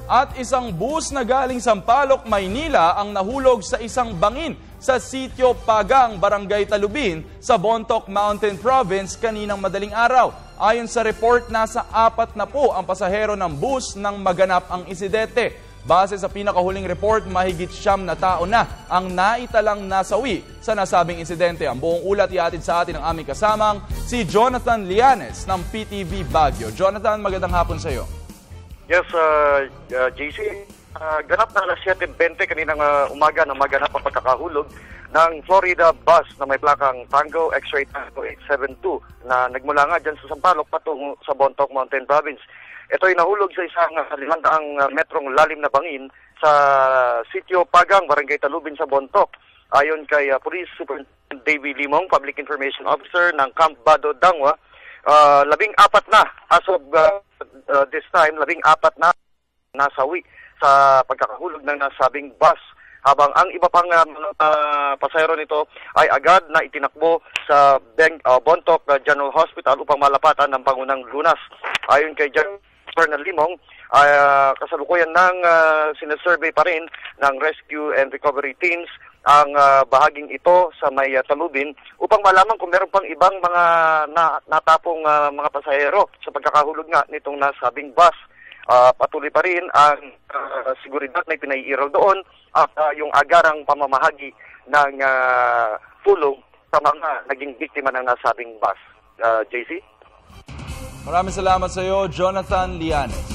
At isang bus na galing Sampaloc, Maynila ang nahulog sa isang bangin sa sitio Pagang, Barangay Talubin sa Bontoc Mountain Province kaninang madaling araw. Ayon sa report, nasa 4 na po ang pasahero ng bus nang maganap ang insidente. Base sa pinakahuling report, mahigit 9 na tao na ang naitalang nasawi sa nasabing insidente. Ang buong ulat iatid sa atin ng aming kasamang si Jonathan Lianes ng PTV Baguio. Jonathan, magandang hapon sa iyo. Yes, JC, ganap na alas 7:20 kaninang umaga na maganap ang pagkakahulog ng Florida bus na may plakang Tango X-ray Tango 872 na nagmula nga dyan sa Sampaloc patungo sa Bontoc Mountain Province. Ito ay nahulog sa isang 500 metrong lalim na bangin sa sitio Pagang, Barangay Talubin sa Bontoc. Ayon kay Police Superintendent David Limong, Public Information Officer ng Camp Bado, Dangwa, 14 na as of this time, 14 na nasawi sa pagkakahulog ng nasabing bus, habang ang iba pang pasahero nito ay agad na itinakbo sa Bontoc General Hospital upang malapatan ng pangunang lunas. Ayon kay Colonel Limong, kasalukuyan ng sinesurvey pa rin ng rescue and recovery teams ang bahaging ito sa may Talubin upang malaman kung meron pang ibang mga natapong mga pasahero sa pagkakahulog nga nitong nasabing bus. Patuloy pa rin ang seguridad na pinaiiral doon at yung agarang pamamahagi ng tulong sa mga naging biktima ng nasabing bus. JC? Maraming salamat sa iyo, Jonathan Lianes.